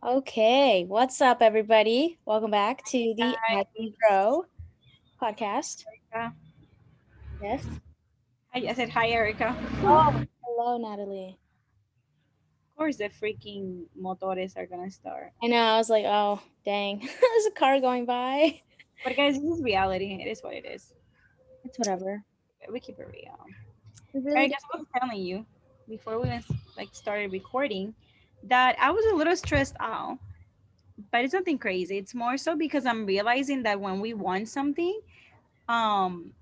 Okay, what's up, everybody? Welcome back to the Hi, As We Grow podcast. Erika. Yes. Hi, I said hi, Erica. Oh, hello, Natalie. Of course, the freaking motores are gonna start. I know. I was like, oh, dang, there's a car going by. But guys, this is reality. It is what it is. It's whatever. We keep it real. It really Erica, does. I was telling you before we even started recording that I was a little stressed out, but it's nothing crazy. It's more so because I'm realizing that when we want something, um,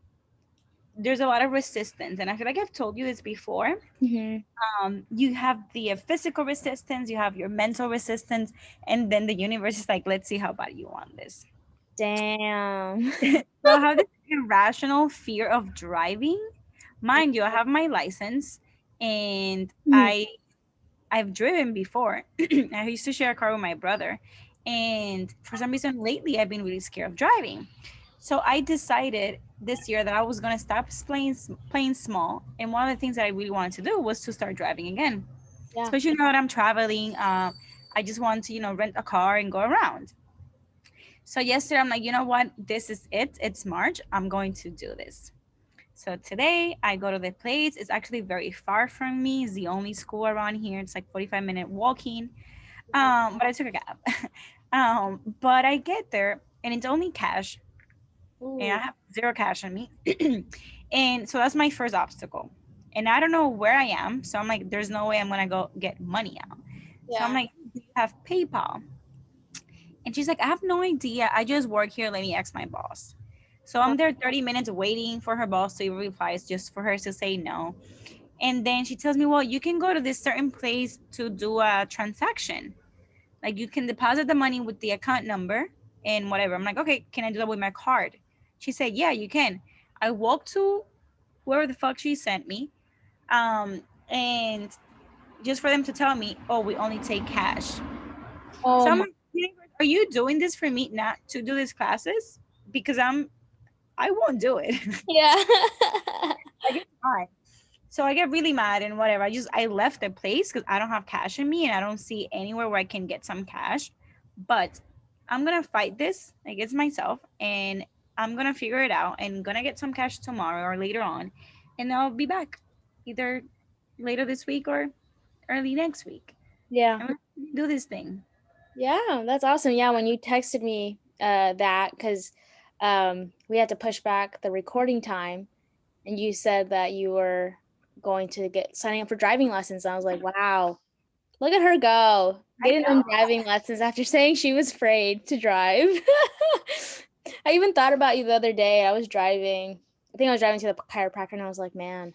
there's a lot of resistance, and I feel like I've told you this before. Hmm. You have the physical resistance, you have your mental resistance, and then the universe is like, let's see how bad you want this. Damn. So I have this irrational fear of driving. Mind you, I have my license, and Mhm. I've driven before. I used to share a car with my brother, and for some reason lately I've been really scared of driving. So I decided this year that I was gonna stop playing small, and one of the things that I really wanted to do was to start driving again. Yeah. Especially now that I'm traveling, I just want to rent a car and go around. So yesterday I'm like, you know what, this is it. It's March. I'm going to do this. So today I go to the place. It's actually very far from me. It's the only school around here. It's like 45-minute walking. But I took a cab. But I get there and it's only cash, and I Ooh. have zero cash on me. And so that's my first obstacle. And I don't know where I am. So I'm like, there's no way I'm gonna go get money out. So I'm Yeah. like, do you have PayPal? And she's like, I have no idea. I just work here. Let me ask my boss. So Oh, I'm there 30 minutes waiting for her boss to replies just for her to say no. And then she tells me, well, you can go to this certain place to do a transaction. Like you can deposit the money with the account number and whatever. I'm like, okay, can I do that with my card? She said, yeah, you can. I walked to wherever the fuck she sent me. And just for them to tell me, oh, we only take cash. So oh I'm my. like, "Universe, are you doing this for me not to do these classes? Because I won't do it. Yeah. I get mad. So I get really mad and whatever. I left the place because I don't have cash in me and I don't see anywhere where I can get some cash. But I'm gonna fight this against myself and I'm gonna figure it out and gonna get some cash tomorrow or later on, and I'll be back either later this week or early next week. Yeah. I'm gonna do this thing. Yeah, that's awesome. Yeah, when you texted me that, because we had to push back the recording time, and you said that you were going to get signing up for driving lessons. I was like, wow, look at her go, I getting them know. driving lessons after saying she was afraid to drive. I even thought about you the other day. I was driving. I think I was driving to the chiropractor, and I was like, man,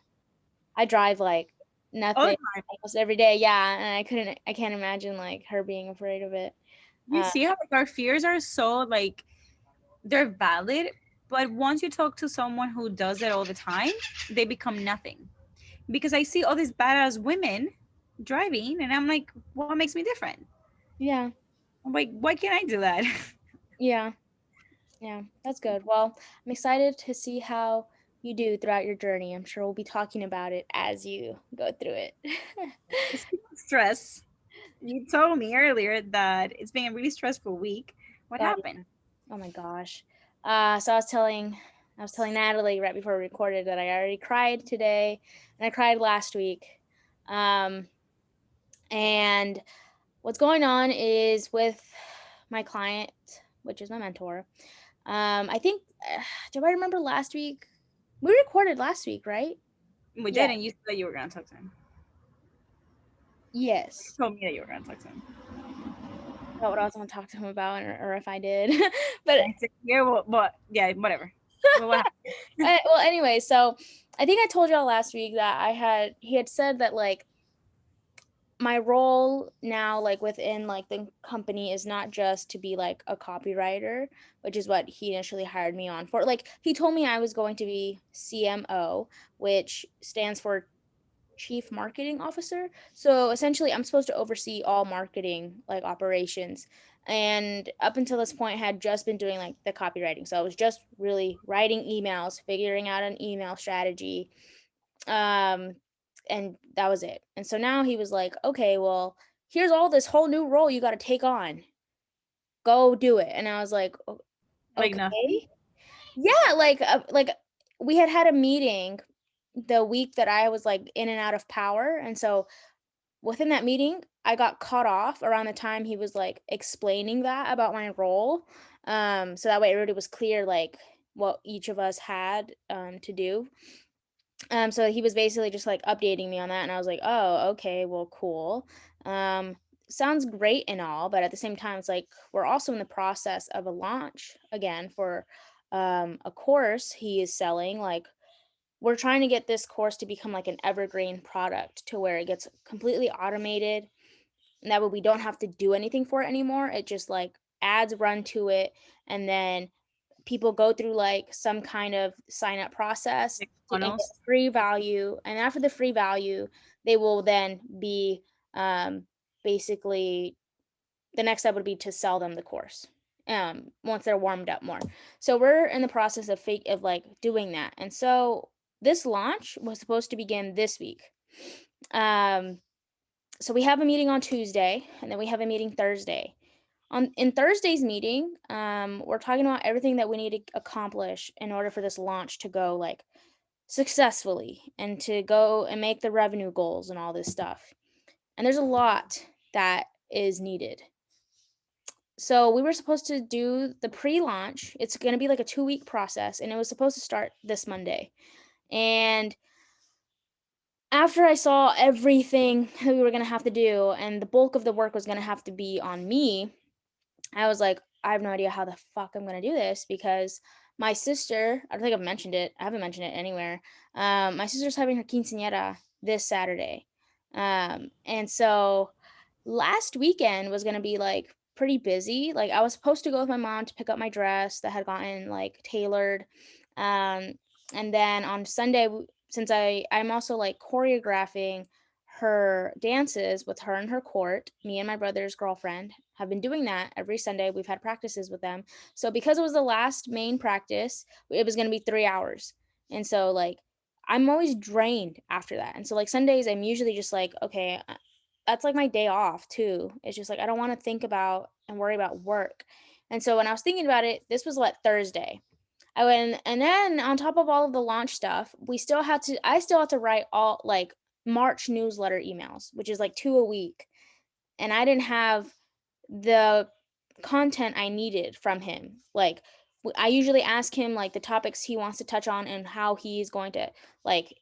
I drive like All the nothing time. almost every day. Yeah, and I can't imagine like her being afraid of it. You see how like our fears are so like they're valid, but once you talk to someone who does it all the time, they become nothing. Because I see all these badass women driving, and I'm like, what makes me different? Yeah, I'm like, why can't I do that? yeah, yeah. That's good. Well, I'm excited to see how you do throughout your journey. I'm sure we'll be talking about it as you go through it. Speaking of stress, you told me earlier that it's been a really stressful week. What God, happened? oh my gosh. So I was telling Natalie right before we recorded that I already cried today, and I cried last week. Um, and what's going on is with my client, which is my mentor. I think, do I remember last week? We recorded last week, right? We Yeah. did, and you said that you were gonna talk to him. Yes. You told me that you were gonna talk to him. About what I was going to talk to him about, or if I did. But I said, yeah, well, yeah, whatever. Well, what happened? well, anyway, so I think I told y'all last week that he had said that like my role now like within like the company is not just to be like a copywriter, which is what he initially hired me on for. Like he told me I was going to be CMO, which stands for chief marketing officer. So essentially I'm supposed to oversee all marketing like operations, and up until this point had just been doing like the copywriting. So I was just really writing emails, figuring out an email strategy, um and that was it. And so now he was like, okay, well, here's all this whole new role you got to take on. Go do it." And I was like, Like nothing. Okay." Yeah, like we had a meeting the week that I was like in and out of power, and so within that meeting, I got cut off around the time he was like explaining that about my role. So that way everybody was clear like what each of us had to do. So he was basically just like updating me on that, and I was like, "Oh, okay, well, cool. Um, Sounds great and all, but at the same time, it's like we're also in the process of a launch again for a course he is selling. Like, we're trying to get this course to become like an evergreen product to where it gets completely automated, and that way we don't have to do anything for it anymore. It just like ads run to it, and then people go through like some kind of sign up process Like and get funnels. free value, and after the free value they will then be um, basically the next step would be to sell them the course once they're warmed up more. So we're in the process of fake of like doing that, and so this launch was supposed to begin this week. um, so we have a meeting on Tuesday, and then we have a meeting Thursday. On in Thursday's meeting, we're talking about everything that we need to accomplish in order for this launch to go like successfully and to go and make the revenue goals and all this stuff. And there's a lot that is needed. So we were supposed to do the pre-launch. It's going to be like a 2-week process, and it was supposed to start this Monday. And after I saw everything that we were going to have to do and the bulk of the work was going to have to be on me, I was like, I have no idea how the fuck I'm gonna do this because my sister, I don't think I've mentioned it. I haven't mentioned it anywhere. My sister's having her quinceañera this Saturday. And so last weekend was gonna be like pretty busy. Like I was supposed to go with my mom to pick up my dress that had gotten like tailored. Um, and then on Sunday, since I'm also like choreographing her dances with her and her court. Me and my brother's girlfriend have been doing that every Sunday. We've had practices with them. So because it was the last main practice, it was going to be 3 hours. And so like I'm always drained after that. And so like Sundays I'm usually just like, okay, that's like my day off too. It's just like I don't want to think about and worry about work. And so when I was thinking about it, this was what Thursday. I went, and then on top of all of the launch stuff, I still had to write all like March newsletter emails, which is like 2 a week. And I didn't have the content I needed from him. Like I usually ask him like the topics he wants to touch on and how he's going to like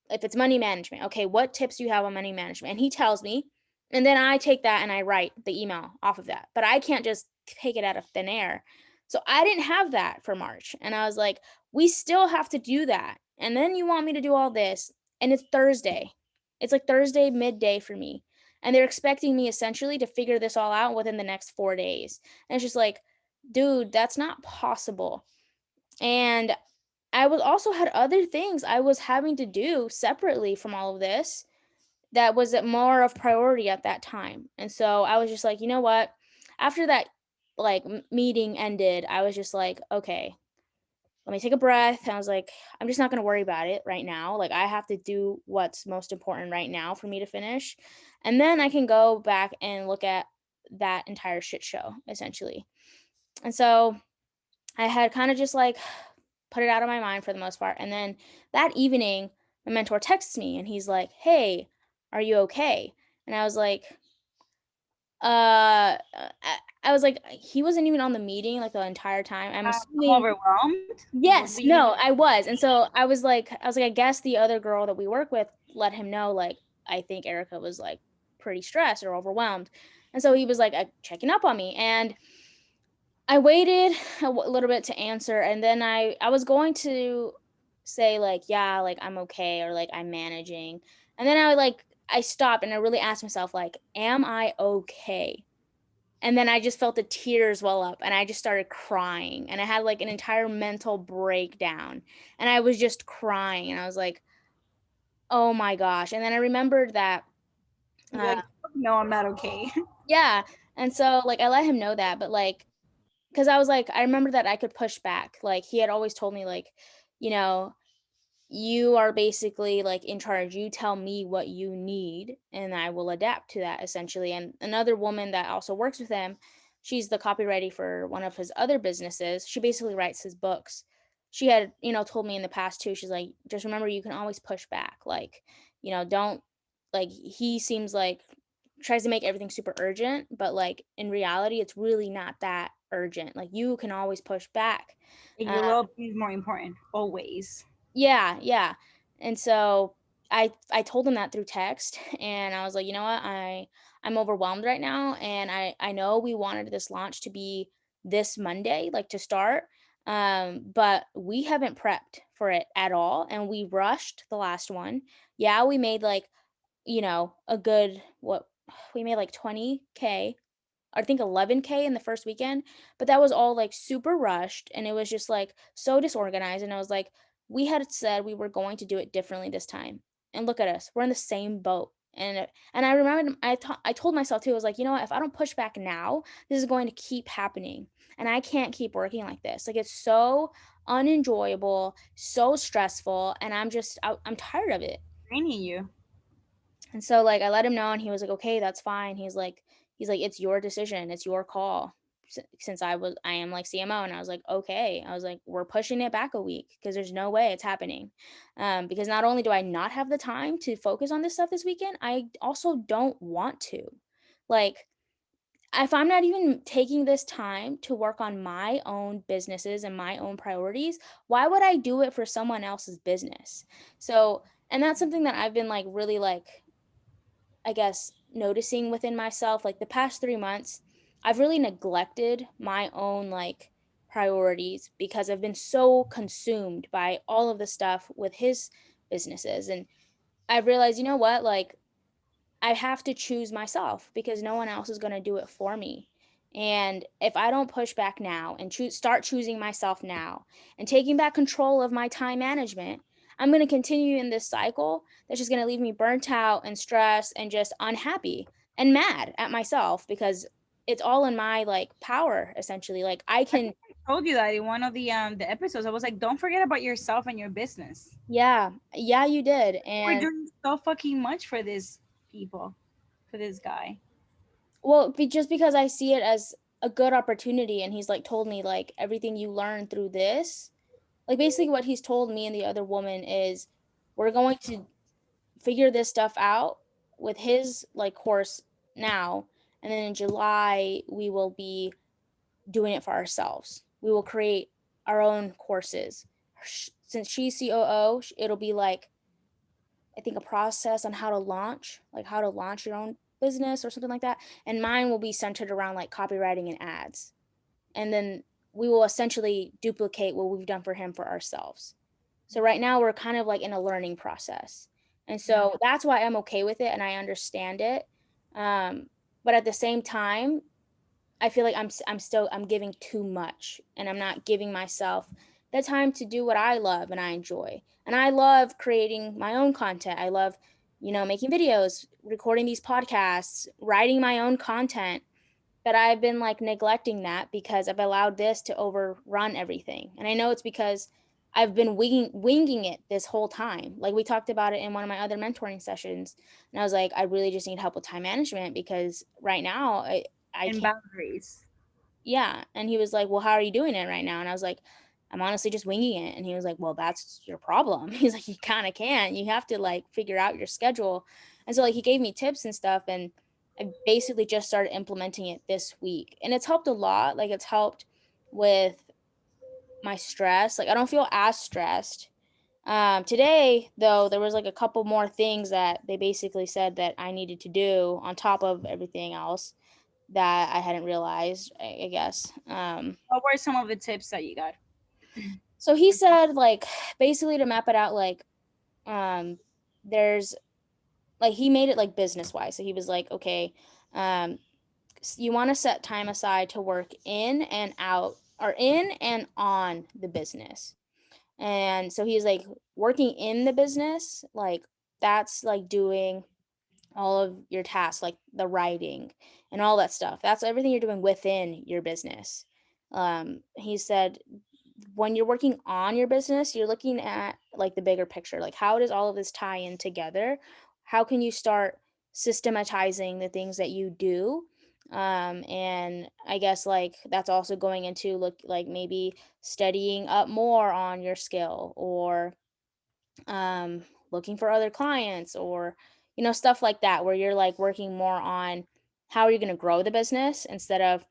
if it's money management. Okay, what tips do you have on money management? And he tells me, and then I take that and I write the email off of that. But I can't just take it out of thin air. So I didn't have that for March. And I was like, we still have to do that. And then you want me to do all this and it's Thursday. It's like Thursday midday for me, and they're expecting me essentially to figure this all out within the next 4 days. And it's just like, dude, that's not possible. And I was also had other things I was having to do separately from all of this that was more of priority at that time. And so I was just like, you know what? After that like meeting ended, I was just like, okay, let me take a breath. And I was like, I'm just not going to worry about it right now. Like, I have to do what's most important right now for me to finish. And then I can go back and look at that entire shit show, essentially. And so I had kind of just like put it out of my mind for the most part. And then that evening, my mentor texts me and he's like, hey, are you okay? And I was like, I was like, he wasn't even on the meeting like the entire time. I'm assuming. Overwhelmed. Yes, Being no, I was, and so I was like, I guess the other girl that we work with let him know, like, I think Erica was, like, pretty stressed or overwhelmed, and so he was, like, checking up on me, and I waited a little bit to answer, and then I was going to say, like, "Yeah, like, I'm okay," or, like, "I'm managing," and then I stopped, and I really asked myself, like, "Am I okay?" And then I just felt the tears well up and I just started crying and I had like an entire mental breakdown and I was just crying and I was like, "Oh my gosh." And then I remembered that you're uh like, no, I'm not okay. yeah, and so like I let him know that, but like cuz I was like I remember that I could push back. Like he had always told me like, you know, you are basically like in charge. You tell me what you need and I will adapt to that essentially. And another woman that also works with him, she's the copywriter for one of his other businesses. She basically writes his books. She had, told me in the past too. She's like, just remember you can always push back. Like, don't like he seems like tries to make everything super urgent, but like in reality it's really not that urgent. Like you can always push back. And Uh, your well-being is more important always. yeah, yeah. And so I told him that through text and I was like, "You know what? I'm overwhelmed right now and I know we wanted this launch to be this Monday, like to start. But we haven't prepped for it at all and we rushed the last one. Yeah, we made like, a good what we made like 20K, I think 11K in the first weekend, but that was all, like, super rushed, and it was just, like, so disorganized, and I was like, "We had said we were going to do it differently this time, and look at us, we're in the same boat." And I remembered I told myself too, I was like, "You know what? If I don't push back now, this is going to keep happening, and I can't keep working like this." Like, it's so unenjoyable, so stressful, and I'm tired of it. Training you. And so, like, I let him know, and he was like, "Okay, that's fine." He's like, "It's your decision. It's your call." Since I am like CMO, and I was like, "Okay." I was like, "We're pushing it back a week because there's no way it's happening." Because not only do I not have the time to focus on this stuff this weekend, I also don't want to. Like, if I'm not even taking this time to work on my own businesses and my own priorities, why would I do it for someone else's business? So, and that's something that I've been like really like I guess, noticing within myself, like the past 3 months, I've really neglected my own like priorities because I've been so consumed by all of the stuff with his businesses. And I realized, you know what? Like I have to choose myself because no one else is going to do it for me. And if I don't push back now and start choosing myself now and taking back control of my time management, I'm going to continue in this cycle that's just going to leave me burnt out and stressed and just unhappy and mad at myself because it's all in my like power essentially. Like I I can, think I told you that in one of the episodes. I was like, don't forget about yourself and your business. yeah, yeah, you did. We're And doing so fucking much for this people, for this guy. well, just because I see it as a good opportunity and he's like told me like everything you learn through this. Like, basically what he's told me and the other woman is, "We're going to figure this stuff out with his, like, course now, and then in July, we will be doing it for ourselves. We will create our own courses." Since she's COO, it'll be, like, I think a process on how to launch, like, how to launch your own business or something like that, and mine will be centered around, like, copywriting and ads, and then we will essentially duplicate what we've done for him for ourselves. So right now we're kind of like in a learning process. And Yeah. so that's why I'm okay with it and I understand it. But at the same time, I feel like I'm giving too much and I'm not giving myself the time to do what I love and I enjoy. And I love creating my own content. I love, making videos, recording these podcasts, writing my own content, but I've been, like, neglecting that because I've allowed this to overrun everything, and I know it's because I've been winging it this whole time. Like, we talked about it in one of my other mentoring sessions, and I was like, "I really just need help with time management because right now I And can't." boundaries. Yeah, and he was like, "Well, how are you doing it right now?" And I was like, "I'm honestly just winging it." And he was like, "Well, that's your problem." He's like, "You kinda can't. You have to, like, figure out your schedule." And so, like, he gave me tips and stuff, and I basically just started implementing it this week, and it's helped a lot. Like, it's helped with my stress. Like, I don't feel as stressed. Today, though, there was, like, a couple more things that they basically said that I needed to do on top of everything else that I hadn't realized, I guess. What were some of the tips that you got? So he said, like, basically to map it out, like, um, there's like he made it like business wise. So he was like, okay, um, you want to set time aside to work in and out or in and on the business. And so he's like working in the business, like that's like doing all of your tasks, like the writing and all that stuff. That's everything you're doing within your business. He said when you're working on your business, you're looking at like the bigger picture. Like, how does all of this tie in together? How can you start systematizing the things that you do? And I guess like that's also going into look like maybe studying up more on your skill, or looking for other clients, or stuff like that, where you're like working more on how are you going to grow the business instead of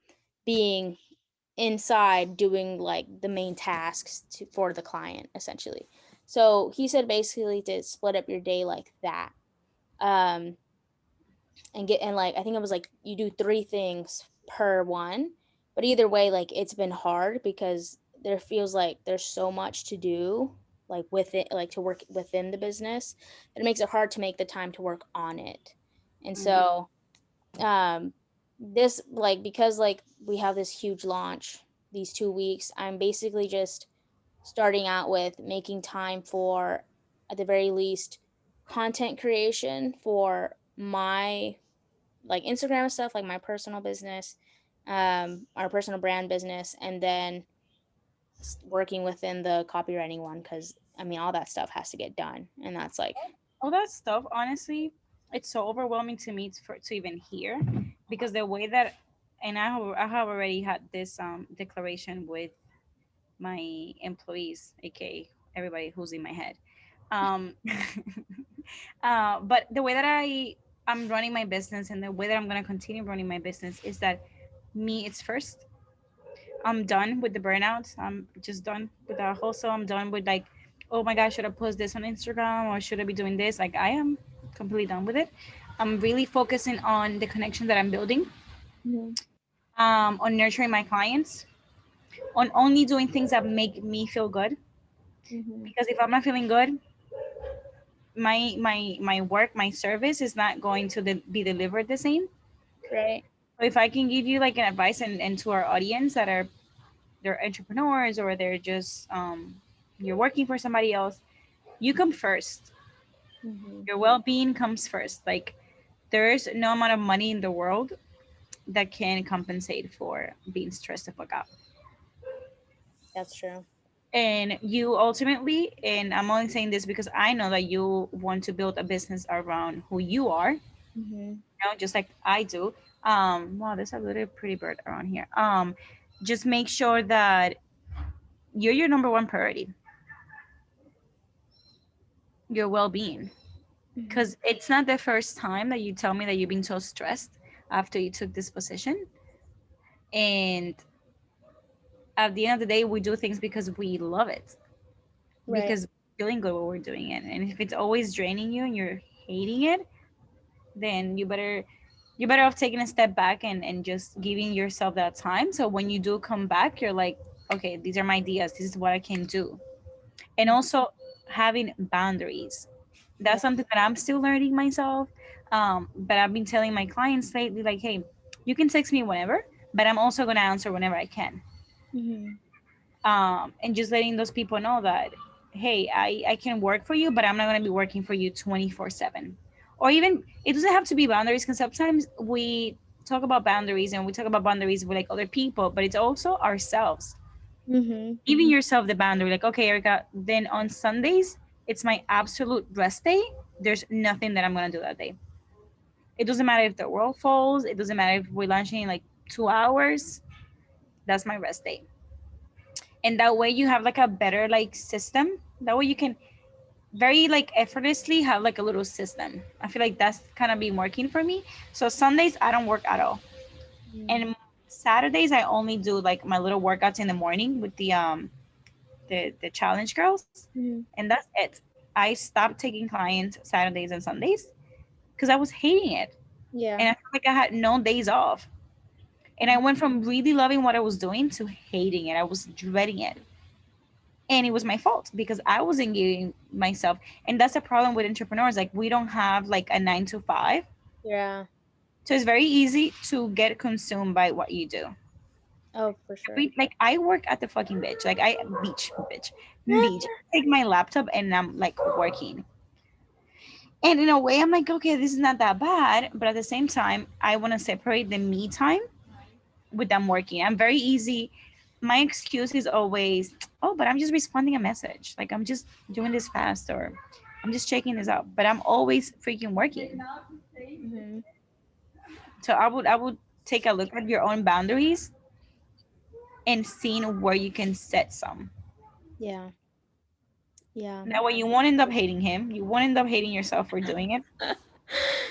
being inside doing like the main tasks for the client essentially. So he said basically to split up your day like that. um and like I think it was like you do three things per one. But either way, like it's been hard because there feels like there's so much to do, like with it, like to work within the business, that it makes it hard to make the time to work on it. And Mm. so um this like because like we have this huge launch these 2 weeks, I'm basically just starting out with making time for, at the very least, content creation for my like Instagram stuff, like my personal business, our personal brand business, and then working within the copywriting one, because I mean all that stuff has to get done, and that's like. All that stuff, honestly, it's so overwhelming to me to even hear, because the way that, and I have already had this declaration with my employees, aka everybody who's in my head. Um, but the way that I'm running my business, and the way that I'm gonna continue running my business, is that me, it's first. I'm done with the burnout. I'm just done with the hustle. I'm done with like, oh my gosh, should I post this on Instagram or should I be doing this? Like, I am completely done with it. I'm really focusing on the connection that I'm building, Mhm, on nurturing my clients, on only doing things that make me feel good. mhm, Because if I'm not feeling good, my work, my service is not going to be delivered the same. right. So if I can give you like an advice, and to our audience that are, they're entrepreneurs, or they're just you're working for somebody else, you come first. Mhm, Your well-being comes first. Like, there's no amount of money in the world that can compensate for being stressed the fuck out. that's true. And you ultimately, and I'm only saying this because I know that you want to build a business around who you are, Mhm, just like I do. Wow, there's a little pretty bird around here. Just make sure that you're your number one priority, your well-being. mhm, Because it's not the first time that you tell me that you've been so stressed after you took this position. And at the end of the day, we do things because we love it, right. because we're feeling good when we're doing it. And if it's always draining you and you're hating it, then you better off taking a step back, and just giving yourself that time. So when you do come back, you're like, okay, these are my ideas. This is what I can do. And Mhm, also having boundaries. yeah. That's something that I'm still learning myself. But I've been telling my clients lately, like, hey, you can text me whenever, but I'm also going to answer whenever I can. Mhm, And just letting those people know that, hey, I can work for you, but I'm not going to be working for you 24/7. Or even, it doesn't have to be boundaries, because sometimes we talk about boundaries, and we talk about boundaries with like other people, but it's also ourselves. mhm, Giving yourself the boundary, like, okay, Erica, then on Sundays, it's my absolute rest day. There's nothing that I'm going to do that day. It doesn't matter if the world falls, it doesn't matter if we're launching in like 2 hours. That's my rest day. And that way you have like a better like system. That way you can very like effortlessly have like a little system. I feel like that's kind of been working for me. So Sundays I don't work at all. mhm, And Saturdays I only do like my little workouts in the morning with the challenge girls, mhm, and that's it. I stopped taking clients Saturdays and Sundays because I was hating it, yeah. and I felt like I had no days off. And I went from really loving what I was doing to hating it. I was dreading it. And it was my fault because I wasn't giving myself. And that's a problem with entrepreneurs. Like, we don't have like a 9 to 5. Yeah. So it's very easy to get consumed by what you do. Oh, for sure. Like, I work at the fucking beach. Like, beach. I take my laptop and I'm like working. And in a way, I'm like, okay, this is not that bad. But at the same time, I want to separate the me time with them working. I'm very easy. my excuse is always, oh, but I'm just responding a message. Like I'm just doing this fast, or I'm just checking this out. But I'm always freaking working. Mhm. So I would take a look at your own boundaries and seeing where you can set some. Yeah. Yeah. That way you won't end up hating him. You won't end up hating yourself for doing it.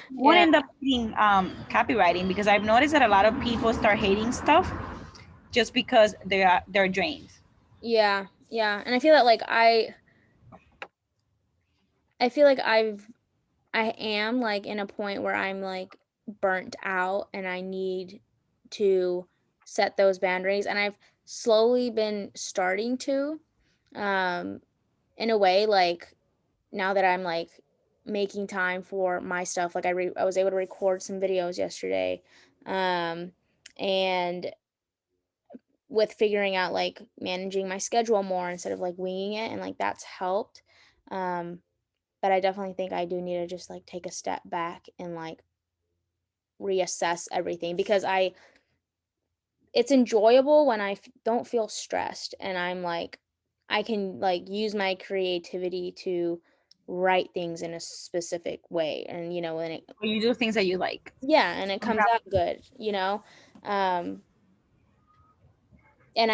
You won't Yeah. end up hating copywriting, because I've noticed that a lot of people start hating stuff just because they're drained. Yeah. Yeah. And I feel that like I feel like I am like in a point where I'm like burnt out and I need to set those boundaries, and I've slowly been starting to um in a way, like now that I'm like making time for my stuff. Like I was able to record some videos yesterday. Um and with figuring out like managing my schedule more instead of like winging it, and like that's helped. Um but I definitely think I do need to just like take a step back and like reassess everything, because I it's enjoyable when don't feel stressed and I'm like I can like use my creativity to write things in a specific way, and and it Or you do things that you like. yeah, and it comes out good. Um and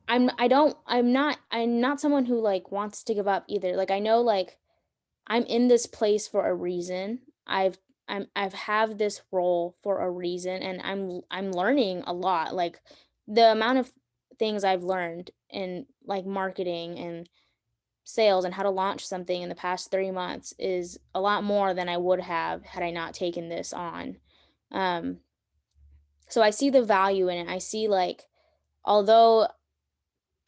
I'm not someone who like wants to give up either. Like I know like I'm in this place for a reason. I've have this role for a reason, and I'm learning a lot. Like the amount of things I've learned in like marketing and sales and how to launch something in the past 3 months is a lot more than I would have had I not taken this on. Um so I see the value in it. I see like although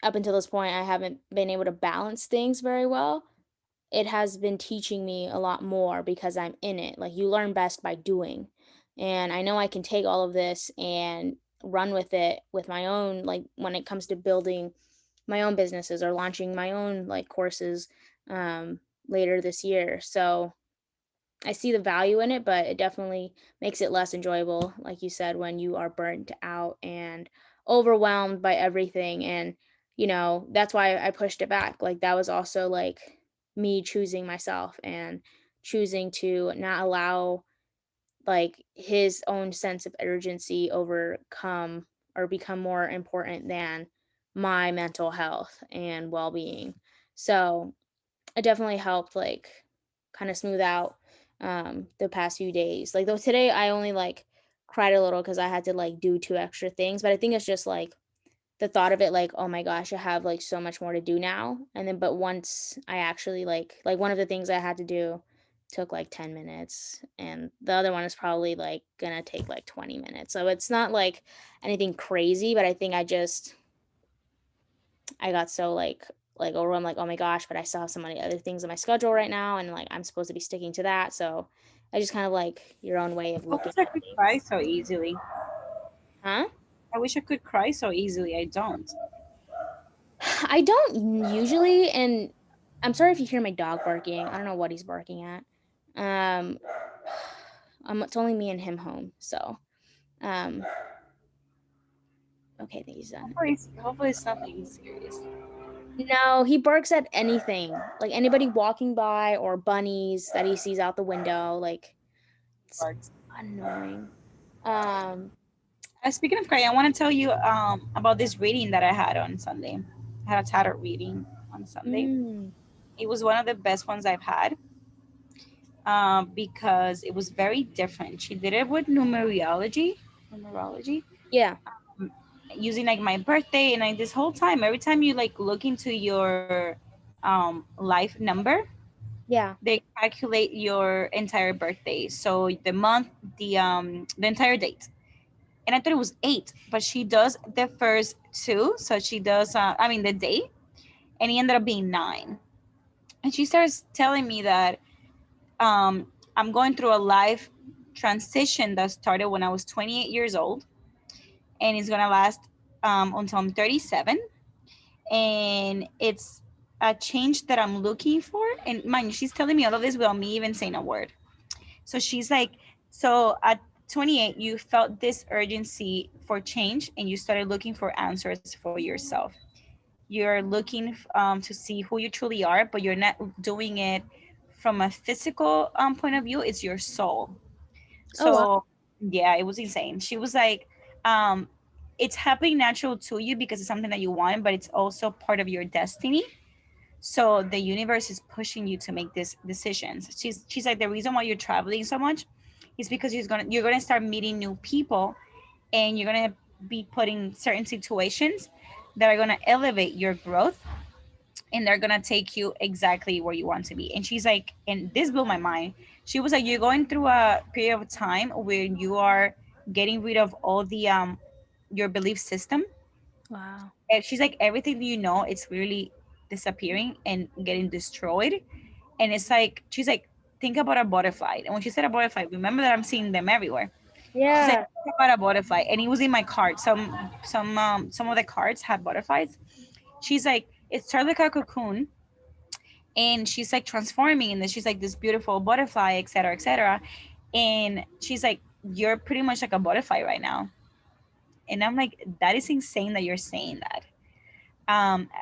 up until this point I haven't been able to balance things very well, it has been teaching me a lot more because I'm in it. Like you learn best by doing. And I know I can take all of this and run with it with my own, like when it comes to building my own businesses or launching my own like courses later this year. So I see the value in it, but it definitely makes it less enjoyable, like you said, when you are burnt out and overwhelmed by everything. And, that's why I pushed it back. Like, that was also like me choosing myself and choosing to not allow like his own sense of urgency overcome or become more important than my mental health and well being. So, it definitely helped like kind of smooth out the past few days. Like though today I only like cried a little because I had to like do two extra things, but I think it's just like the thought of it, like, oh my gosh, I have like so much more to do now. And then but once I actually like one of the things I had to do took like 10 minutes, and the other one is probably like gonna take like 20 minutes. So it's not like anything crazy, but I think I got so like overwhelmed, like, oh my gosh, but I still have so many other things on my schedule right now, and like I'm supposed to be sticking to that. So I just kind of like your own way of I looking wish I at could things. cry so easily. Huh? I wish I could cry so easily. I don't. I don't usually, and I'm sorry if you hear my dog barking. I don't know what he's barking at. Um, it's only me and him home, so um, okay, I think he's done. Hopefully it's nothing serious. No, he barks at anything, like anybody walking by or bunnies that he sees out the window. Like it's Barks. annoying. Um, Speaking of crying, I want to tell you about this reading that I had on Sunday. I had a tarot reading on Sunday. mm, It was one of the best ones I've had, because it was very different. She did it with numerology, yeah, um, using like my birthday, and like this whole time, every time you like look into your life number, yeah, they calculate your entire birthday. So the month, the entire date. And I thought it was 8, but she does the first two. So she does, I mean, the date, and it ended up being 9. And she starts telling me that I'm going through a life transition that started when I was 28 years old, and it's gonna last until I'm 37. And it's a change that I'm looking for. And mind you, she's telling me all of this without me even saying a word. So she's like, so at 28, you felt this urgency for change and you started looking for answers for yourself. You're looking to see who you truly are, but you're not doing it from a physical point of view. It's your soul. Oh wow. So yeah, it was insane. She was like, it's happening natural to you because it's something that you want, but it's also part of your destiny. So the universe is pushing you to make these decisions. She's like, the reason why you're traveling so much is because you're gonna start meeting new people, and you're gonna be put in certain situations that are gonna elevate your growth, and they're gonna take you exactly where you want to be. And she's like, and this blew my mind. She was like, you're going through a period of time where you are getting rid of all the your belief system. Wow. And she's like, everything that you know, it's really disappearing and getting destroyed. And it's like, she's like, think about a butterfly. And when she said a butterfly, remember that I'm seeing them everywhere. She's like, Yeah. think about a butterfly. And it was in my card. Some of the cards had butterflies. She's like, it started like a cocoon, and she's like transforming, and then she's like this beautiful butterfly, etc., etc. And she's like, you're pretty much like a butterfly right now. And I'm like, that is insane that you're saying that.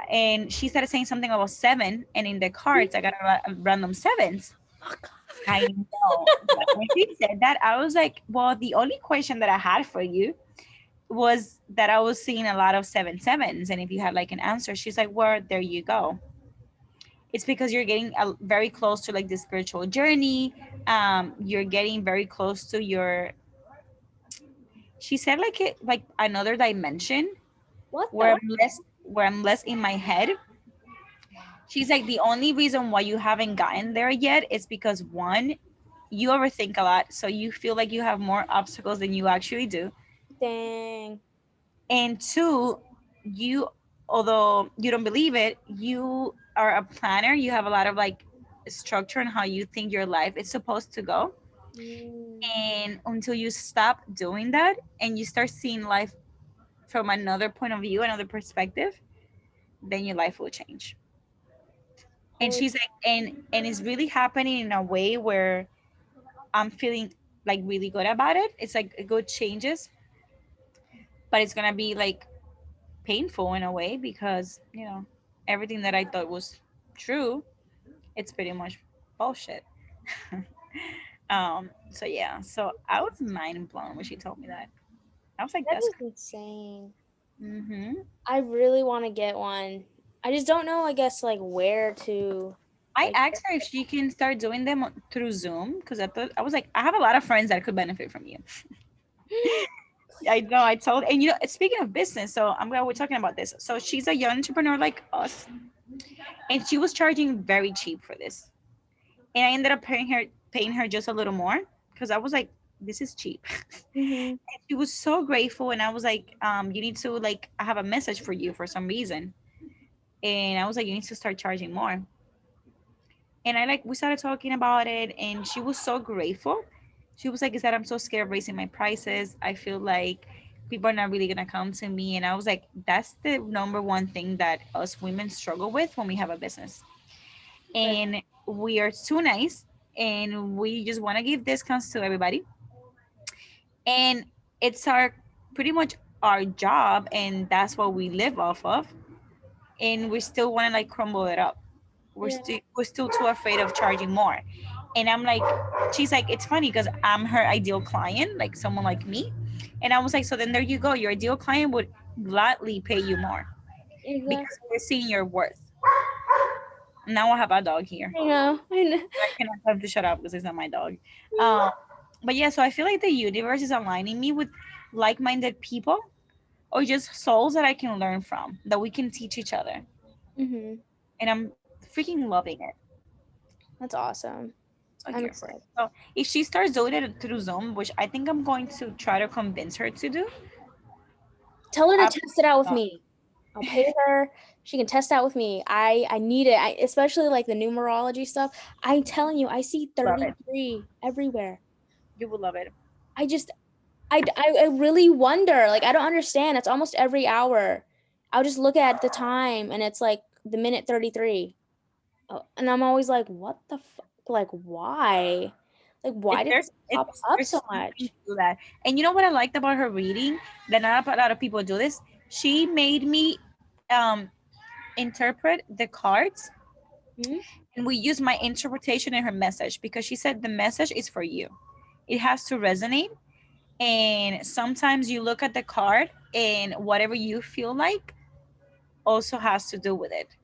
And she started saying something about seven, and in the cards I got random sevens. Oh, I know. But when she said that, I was like, well, the only question that I had for you was that I was seeing a lot of seven sevens. And if you had like an answer, she's like, well, there you go. It's because you're getting very close to like the spiritual journey. You're getting very close to your, she said like it, like another dimension what where the? I'm less in my head. She's like, the only reason why you haven't gotten there yet is because one, you overthink a lot, so you feel like you have more obstacles than you actually do. Dang. And two, you, although you don't believe it, you are a planner. You have a lot of like structure on how you think your life is supposed to go. Mm. And until you stop doing that and you start seeing life from another point of view, another perspective, then your life will change. And Holy. she's like, and it's really happening in a way where I'm feeling like really good about it. It's like good changes, but it's gonna be like painful in a way because everything that I thought was true, it's pretty much bullshit. So yeah, so I was mind blown when she told me that. I was like, That that's is insane. mm-hmm. I really want to get one. I just don't know, I guess, like where to I like asked her if she can start doing them through Zoom because I was like, I have a lot of friends that could benefit from you. I know. I told, and speaking of business, so I'm glad we're talking about this. So she's a young entrepreneur like us, and she was charging very cheap for this, and I ended up paying her just a little more because I was like, this is cheap. Mhm. She was so grateful, and I was like, you need to like, I have a message for you for some reason, and I was like, you need to start charging more. And I like we started talking about it, and she was so grateful. She was like, is that I'm so scared of raising my prices. I feel like people are not really gonna come to me. And I was like, that's the number one thing that us women struggle with when we have a business. Right. And we are too nice, and we just want to give discounts to everybody. And it's our pretty much our job, and that's what we live off of. And we still want to like crumble it up. we're Yeah. still we're still too afraid of charging more. And I'm like, she's like, it's funny because I'm her ideal client, like someone like me. And I was like, so then there you go, your ideal client would gladly pay you more Exactly. because we're seeing your worth. Now I have a dog here. I know. I know. I cannot have to shut up because it's not my dog. um but yeah, so I feel like the universe is aligning me with like-minded people, or just souls that I can learn from, that we can teach each other. Mhm. And I'm freaking loving it. That's awesome. So I'm here for it. excited. So if she starts doing it through Zoom, which I think I'm going to try to convince her to do, Tell her to I test it out with me. I'll pay her. She can test out with me. I need it. Especially like the numerology stuff. I'm telling you, I see love it. 33 everywhere. You will love it. I just I really wonder. Like I don't understand. It's almost every hour. I'll just look at the time and it's like the minute 33. Oh, and I'm always like, what the fuck? Like why? Like, It, why did this pop up there's so something much? to that. And you know what I liked about her reading that not a lot of people do this. She made me um interpret the cards, Mhm. and we use my interpretation in her message because she said the message is for you. It has to resonate, and sometimes you look at the card and whatever you feel like also has to do with it.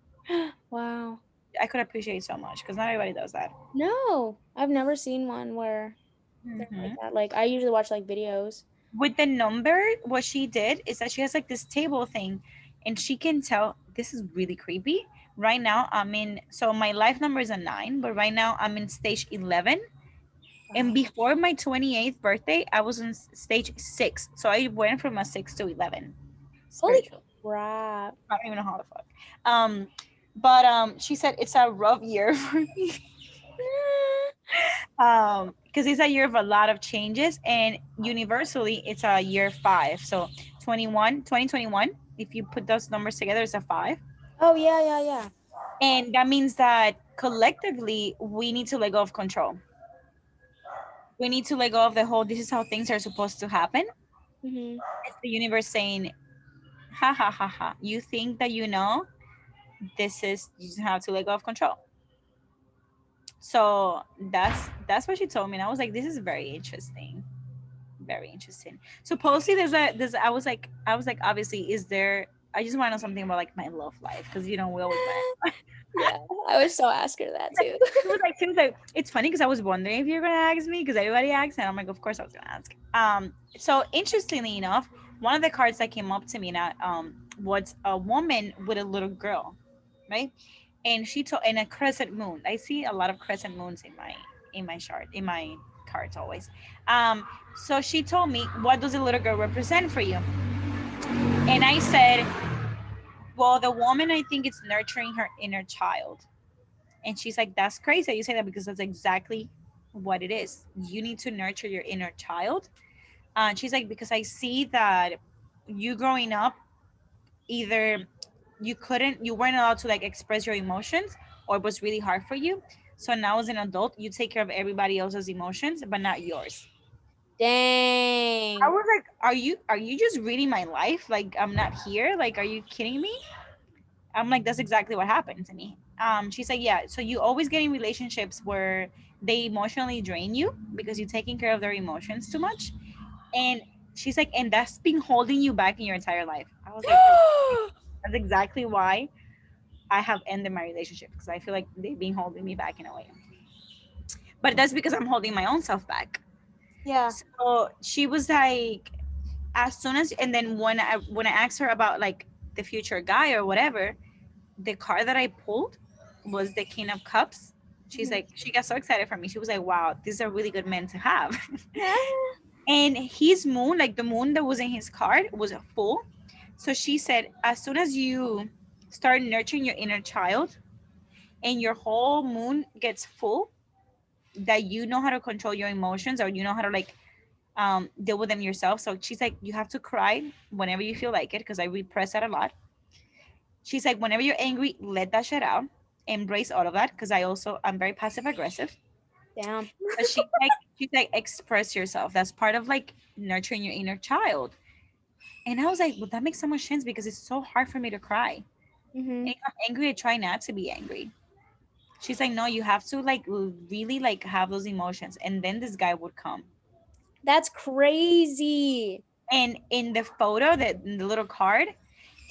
Wow. I could appreciate so much because not everybody does that. No, I've never seen one where they're like Hmm. that. Like, I usually watch, like, videos. With the number, what she did is that she has like this table thing, and she can tell this is really creepy. Right now, I'm in, so my life number is a 9, but right now I'm in stage 11. And Wow. before my 28th birthday, I was in stage 6. So I went from a 6 to 11 Holy spiritual. crap. I don't even know how the fuck. Um, but she said it's a rough year for me. Because it's a year of a lot of changes, and universally it's a year 5. So 2021, if you put those numbers together, it's a 5. Oh, yeah, yeah, yeah. And that means that collectively we need to let go of control. We need to let go of the whole this is how things are supposed to happen. Mhm. It's the universe saying, ha ha ha ha, you think that you know, this is, you just have to let go of control. So that's what she told me, and I was like, this is very interesting, very interesting. Supposedly there's I was like obviously, is there, I just want to know something about like my love life, because we always want. Yeah, I would so ask her that too. She was like, it's funny because I was wondering if you're gonna ask me because everybody asks, and I'm like, of course I was gonna ask. So interestingly enough, one of the cards that came up to me now was a woman with a little girl, right? And she told, in a crescent moon. I see a lot of crescent moons in my chart, in my cards always. Um, so she told me, what does the little girl represent for you? And I said, well, the woman, I think it's nurturing her inner child. And she's like, that's crazy that you say that, because that's exactly what it is. You need to nurture your inner child. And she's like, because I see that you growing up, either you weren't allowed to like express your emotions, or it was really hard for you. So now as an adult, you take care of everybody else's emotions, but not yours. I Dang. was like, are you just reading my life? Like, I'm not here? Like, are you kidding me? I'm like, that's exactly what happened to me. She's like, yeah, so you always get in relationships where they emotionally drain you because you're taking care of their emotions too much. And she's like, and that's been holding you back in your entire life. I was like, that's exactly why I have ended my relationship, because I feel like they've been holding me back in a way. But that's because I'm holding my own self back. Yeah. So she was like, as soon as, and then when I asked her about like the future guy or whatever, the card that I pulled was the King of Cups. She's Mhm. like, she got so excited for me. She was like, wow, these are really good men to have. Ah. And his moon, like the moon that was in his card, was full. So she said, as soon as you start nurturing your inner child and your whole moon gets full, that you know how to control your emotions, or you know how to like deal with them yourself. So she's like, you have to cry whenever you feel like it, because I repress that a lot. She's like, whenever you're angry, let that shit out. Embrace all of that, because I'm very passive aggressive. Damn. But she's like, express yourself. That's part of like nurturing your inner child. And I was like, well, that makes so much sense, because it's so hard for me to cry. And Mhm. if I'm angry, I try not to be angry. She's like, no, you have to like really like have those emotions, and then this guy would come. That's crazy. And in the photo, that in the little card,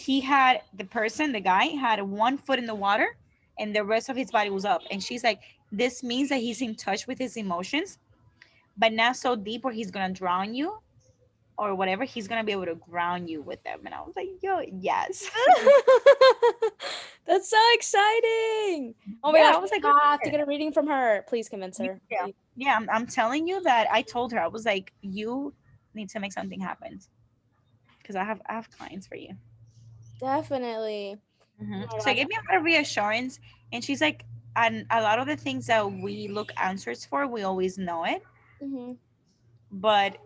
the guy had one foot in the water, and the rest of his body was up. And she's like, this means that he's in touch with his emotions, but not so deep where he's gonna drown you or whatever. He's gonna be able to ground you with them. And I was like, yo, yes. That's so exciting. Oh my Yeah, gosh, I was like, we have to get a reading from her. Please convince her. yeah, Please. yeah. I'm telling you that I told her, I was like, you need to make something happen, because I have clients for you. Definitely. Hmm. Oh my So it gosh. gave me a lot of reassurance. And she's like, and a lot of the things that we look answers for, we always know it, Mhm. but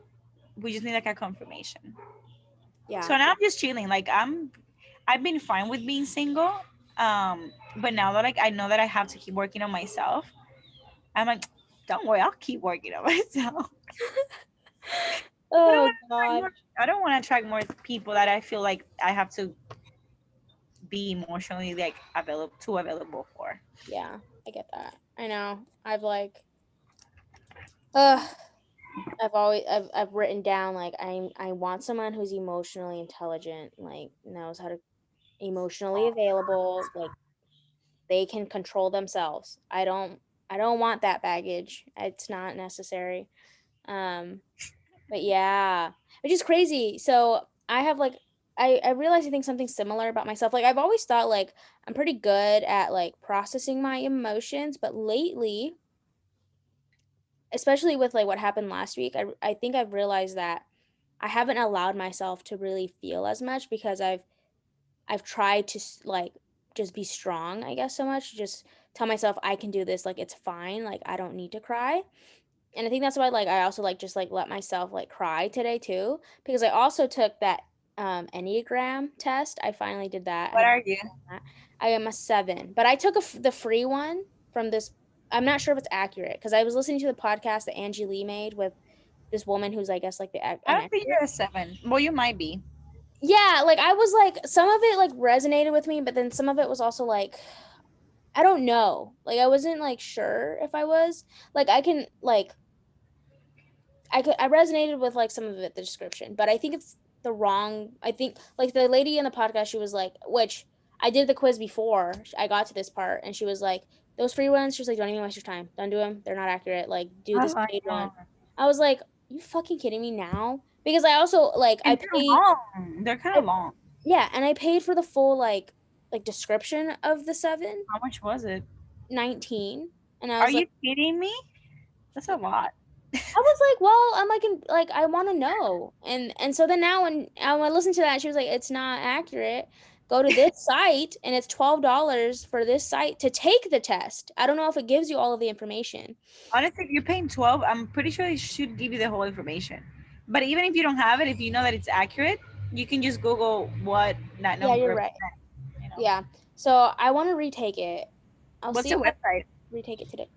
we just need like a confirmation. Yeah. So now I'm just chilling. Like I've been fine with being single. But now that like I know that I have to keep working on myself, I'm like, Don't worry, I'll keep working on myself. I don't Oh want to attract god. more. I don't want to attract more people that I feel like I have to be emotionally like available, too available for. Yeah, I get that. I know. I've like uh I've written down like I want someone who's emotionally intelligent, like knows how to emotionally available, like they can control themselves. I don't want that baggage. It's not necessary. Um but yeah, which is crazy. So I have like I realize I think something similar about myself. Like I've always thought like I'm pretty good at like processing my emotions, but lately, especially with like what happened last week, I think I've realized that I haven't allowed myself to really feel as much because I've tried to like just be strong, I guess so much, just tell myself I can do this, like it's fine, like I don't need to cry. And I think that's why like I also like just like let myself like cry today too because I also took that Enneagram test. I finally did that. I What had are you? that. I am a 7, but I took the free one from this. I'm not sure if it's accurate because I was listening to the podcast that Angie Lee made with this woman who's I guess like I an don't think expert. you're a 7. Well, you might be. Yeah, like I was like some of it like resonated with me, but then some of it was also like I don't know. Like I wasn't like sure if I was. Like I can like I resonated with like some of it the description, but I think it's the wrong I think like the lady in the podcast she was like which I did the quiz before I got to this part and she was like those free ones she was like don't even waste your time. Don't do them. They're not accurate. Like do this Oh, I paid one. know. I was like you fucking kidding me now? Because I also like I And they're paid long. They're kind I, of long. yeah, and I paid for the full like description of the 7 How much was it? 19 and I Are was like you kidding me? That's a lot. I was like, well, I'm like, like I want to know, and so then now when I listened to that, she was like, it's not accurate. Go to this site, and it's $12 for this site to take the test. I don't know if it gives you all of the information. Honestly, if you're paying 12, I'm pretty sure it should give you the whole information. But even if you don't have it, if you know that it's accurate, you can just Google what that Yeah, number you're right. represents, you know. Yeah, so I want to retake it. I'll What's see the if I website? retake it today.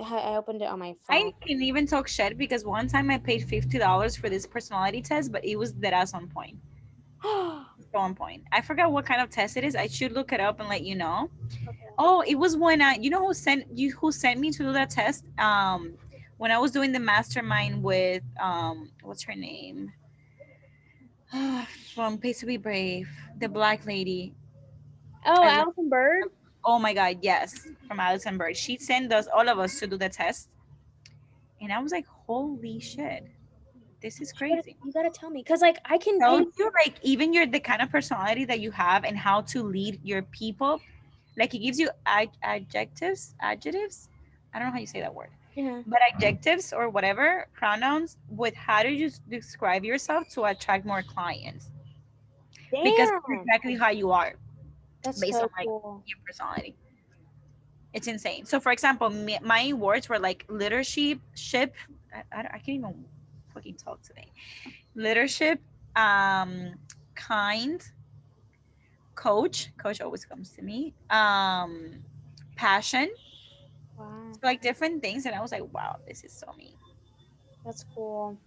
I opened it on my I phone. can even talk shit because one time I paid $50 for this personality test, but it was dead ass on point. So on point. I forgot what kind of test it is. I should look it up and let you know. Okay. Oh, it was when you know who sent me to do that test? When I was doing the mastermind with what's her name? From Pays to Be Brave, the black lady. Oh, I love. Alison Bird. Oh my god, yes, from Alison Bird. She sent us all of us to do the test, and I was like, holy shit, this is crazy. You gotta tell me, cause like I can Tells pay. you like even you're the kind of personality that you have and how to lead your people. Like it gives you adjectives. I don't know how you say that word, Yeah. but adjectives or whatever pronouns with how to just describe yourself to attract more clients because it's Damn, exactly how you are that's based on so like cool. your personality. It's insane. So for example, my words were like leadership, ship. I can't even fucking talk today. Leadership, um, kind, coach always comes to me, passion, Wow, so like different things, and I was like, wow, this is so me. that's cool.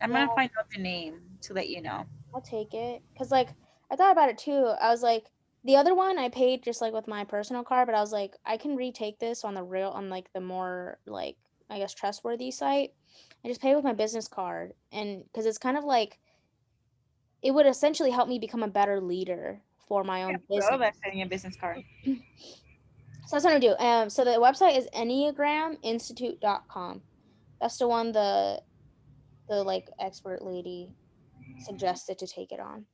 I'm Yeah, gonna find out the name to let you know. I'll take it. Cause like I thought about it too. I was like the other one I paid just like with my personal card, but I was like I can retake this on the real on like the more like I guess trustworthy site and just pay with my business card. And because it's kind of like it would essentially help me become a better leader for my Yeah, own bro, business. that's in your business card. So that's what I'm gonna do. So the website is enneagraminstitute.com. That's the one the like expert lady suggested to take it on.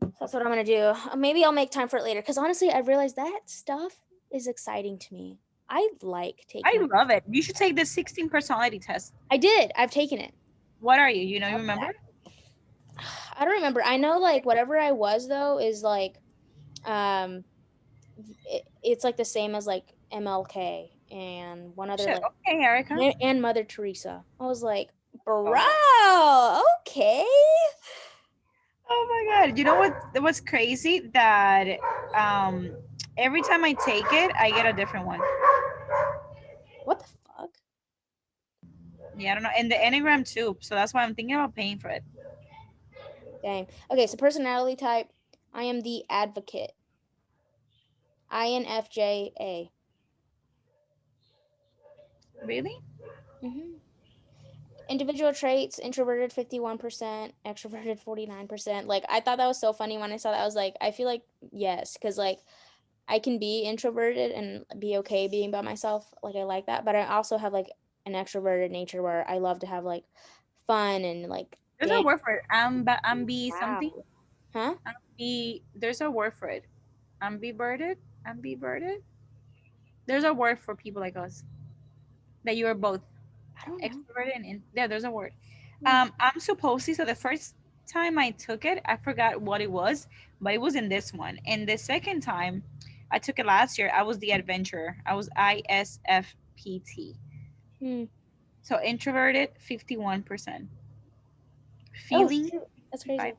So that's what I'm gonna do. Maybe I'll make time for it later. Because honestly, I realized that stuff is exciting to me. I like I taking. love it. You should take the 16 personality test. I did. I've taken it. What are you? You know, you Love remember? that. I don't remember. I know like whatever I was though is like um it's like the same as like MLK and one other Shit. like Okay, Erica. and Mother Teresa. I was like, Oh. bro, okay. Oh my god. You know what's crazy? That um every time I take it, I get a different one. What the fuck? Yeah, I don't know. And the Enneagram too. So that's why I'm thinking about paying for it. Dang. Okay, so personality type, I am the advocate. INFJA. Really? Mhm. Individual traits, introverted 51%, extroverted 49%. Like I thought that was so funny when I saw that. I was like, I feel like yes, cuz like I can be introverted and be okay being by myself. Like I like that, but I also have like an extroverted nature where I love to have like fun and like There's a dance. word for it. Ambi something. Wow. Huh? Ambi. There's a word for it. Ambiverted. Ambiverted. There's a word for people like us that you are both I don't know. extroverted and yeah. There's a word. Hmm. I'm supposed to. So the first time I took it, I forgot what it was, but it was in this one. And the second time I took it last year, I was the adventurer. I was ISFPT. Hmm. So introverted, 51%. Oh Feeling, shoot. That's 55.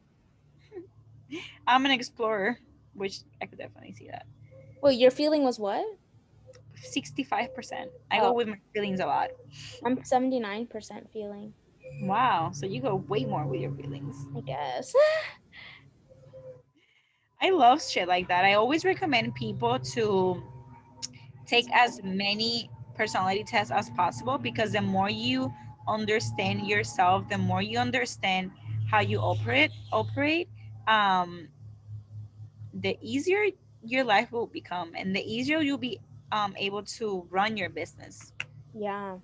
crazy. I'm an explorer, which I could definitely see that. Well, your feeling was what? 65%. I go Oh, with my feelings a lot. I'm 79% feeling, Wow. So you go way more with your feelings. I guess. I love shit like that. I always recommend people to take as many personality tests as possible because the more you understand yourself, the more you understand how you operate, um, the easier your life will become and the easier you'll be able to run your business Yeah.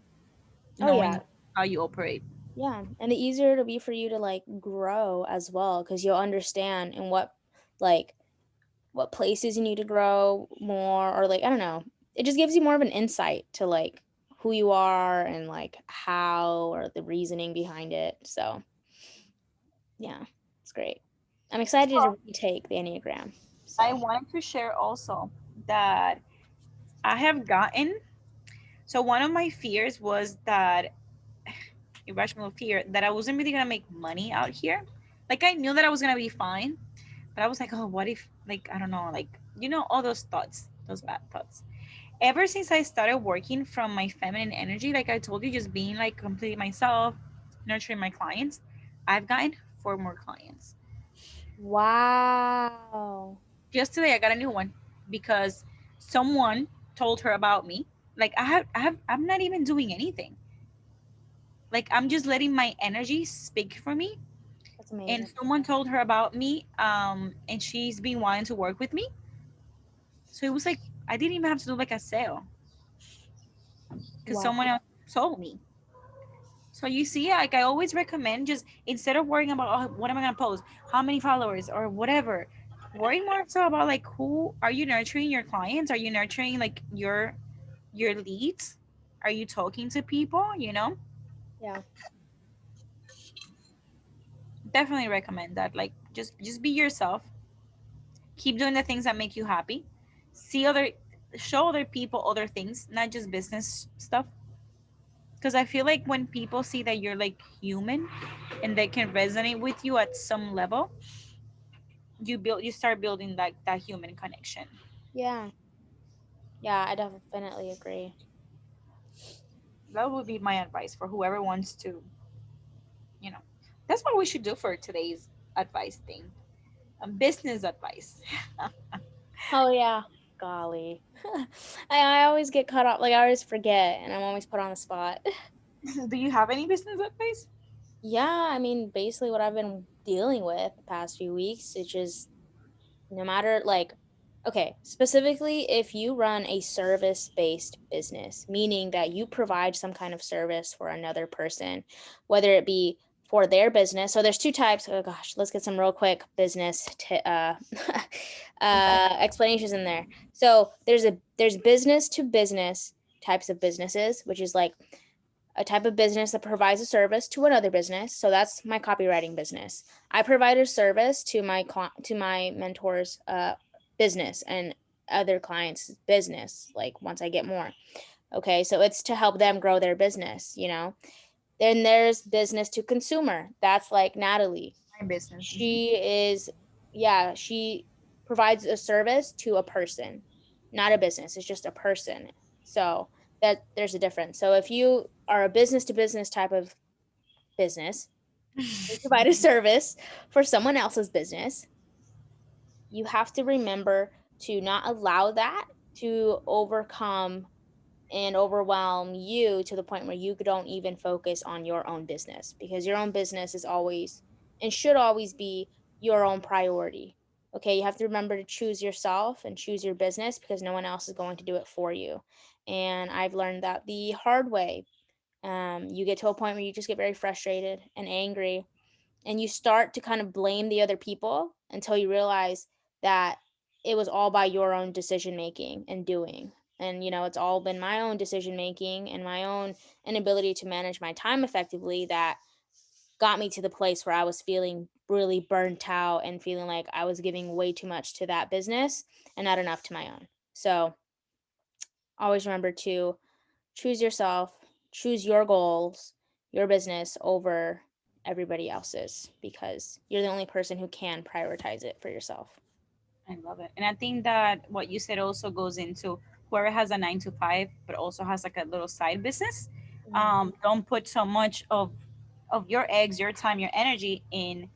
Oh knowing yeah. how you operate. Yeah, and the easier it'll be for you to like grow as well because you'll understand in like what places you need to grow more or like I don't know. It just gives you more of an insight to like who you are and like how or the reasoning behind it. So, yeah, it's great. I'm excited to retake the Enneagram. I So, wanted to share also that I have gotten, so one of my fears was that, irrational fear, that I wasn't really gonna make money out here. Like I knew that I was gonna be fine, but I was like, oh, what if, like, I don't know, like, all those thoughts, those bad thoughts. Ever since I started working from my feminine energy, like I told you, just being like completely myself, nurturing my clients, I've gotten 4 more clients. wow. Just today, I got a new one because someone told her about me. Like I'm not even doing anything. Like I'm just letting my energy speak for me. That's And amazing. someone told her about me, and she's been wanting to work with me. So it was like I didn't even have to do like a sale because Wow. someone else told me. So you see, like I always recommend, just instead of worrying about, oh, what am I gonna post, how many followers or whatever, worry more so about like who are you nurturing, your clients, are you nurturing like your leads, are you talking to people, Yeah. definitely recommend that. Like just be yourself, keep doing the things that make you happy, see other show other people other things, not just business stuff, because I feel like when people see that you're like human and they can resonate with you at some level, you start building that human connection. Yeah. Yeah, I definitely agree. That would be my advice for whoever wants to, you know that's what we should do for today's advice thing, business advice. Oh yeah. Golly. I always get caught up, like I always forget and I'm always put on the spot. Do you have any business advice? Yeah, I mean, basically what I've been dealing with the past few weeks, it's just no matter like okay, specifically if you run a service-based business, meaning that you provide some kind of service for another person, whether it be for their business. So there's two types. Oh gosh, let's get some real quick explanations in there. So there's business to business types of businesses, which is like a type of business that provides a service to another business. So that's my copywriting business. I provide a service to my mentor's business and other clients' business. Like once I get more, okay. So it's to help them grow their business. Then there's business to consumer. That's like Natalie. My business. She is, yeah, she provides a service to a person, not a business. It's just a person. So that there's a difference. So if you are a business to business type of business, you provide a service for someone else's business, you have to remember to not allow that to overcome and overwhelm you to the point where you don't even focus on your own business, because your own business is always and should always be your own priority. Okay, you have to remember to choose yourself and choose your business because no one else is going to do it for you. And I've learned that the hard way. You get to a point where you just get very frustrated and angry, and you start to kind of blame the other people until you realize that it was all by your own decision making and doing. And it's all been my own decision making and my own inability to manage my time effectively that got me to the place where I was feeling really burnt out and feeling like I was giving way too much to that business and not enough to my own. So always remember to choose yourself, choose your goals, your business over everybody else's, because you're the only person who can prioritize it for yourself. I love it. And I think that what you said also goes into whoever has a 9 to 5, but also has like a little side business. Mhm. Don't put so much of your eggs, your time, your energy in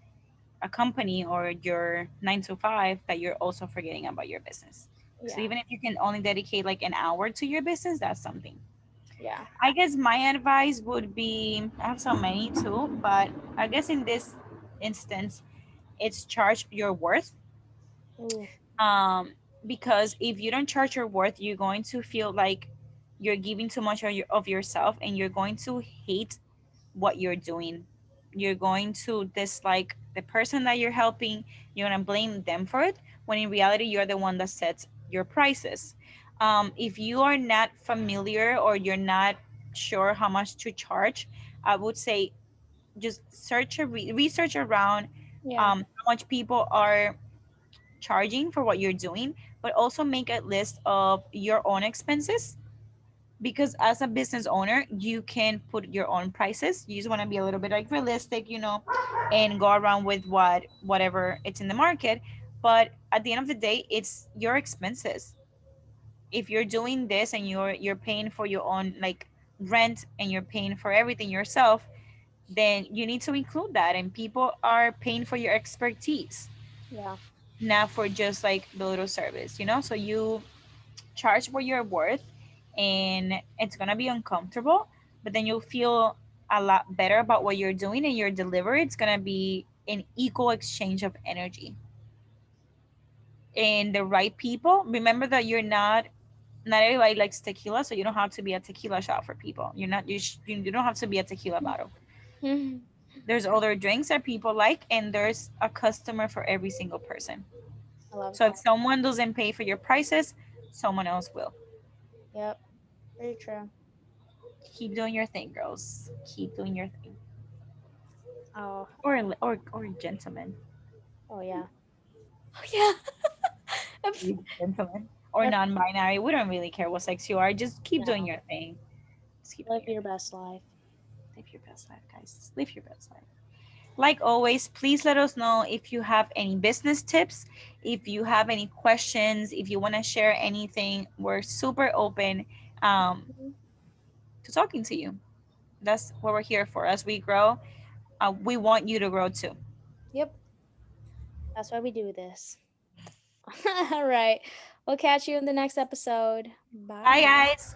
a company or your 9 to 5 that you're also forgetting about your business. So Yeah. even if you can only dedicate like an hour to your business, that's something. Yeah. I guess my advice would be, I have so many too, but I guess in this instance, it's charge your worth. Ooh. um because if you don't charge your worth, you're going to feel like you're giving too much of yourself, and you're going to hate what you're doing. You're going to dislike the person that you're helping. You're going to blame them for it, when in reality you're the one that sets your prices. If you are not familiar or you're not sure how much to charge, I would say just research around Yeah. how much people are charging for what you're doing, but also make a list of your own expenses, because as a business owner you can put your own prices. You just want to be a little bit like realistic, and go around with whatever it's in the market. But at the end of the day, it's your expenses. If you're doing this and you're paying for your own like rent, and you're paying for everything yourself, then you need to include that. And people are paying for your expertise, Yeah. not for just like the little service. So you charge what you're worth, and it's gonna be uncomfortable, but then you'll feel a lot better about what you're doing, and your delivery, it's gonna be an equal exchange of energy. And the right people, remember that not everybody likes tequila, so you don't have to be a tequila shop for people. You're not you don't have to be a tequila bottle. Mhm. There's other drinks that people like, and there's a customer for every single person. I love So if that. someone doesn't pay for your prices, someone else will. Yep. Very true. Keep doing your thing, girls. Keep doing your thing. Oh. Or gentlemen. Oh yeah. Oh yeah. Gentlemen. Or Yep. non-binary. We don't really care what sex you are. Just keep doing No. your thing. Just keep doing Live your your thing. best life. Live your best life, guys. Live your best life. Like always, please let us know if you have any business tips, if you have any questions, if you want to share anything. We're super open Mhm. to talking to you. That's what we're here for. As we grow, we want you to grow too. Yep. That's why we do this. All right. We'll catch you in the next episode. Bye, Bye. guys.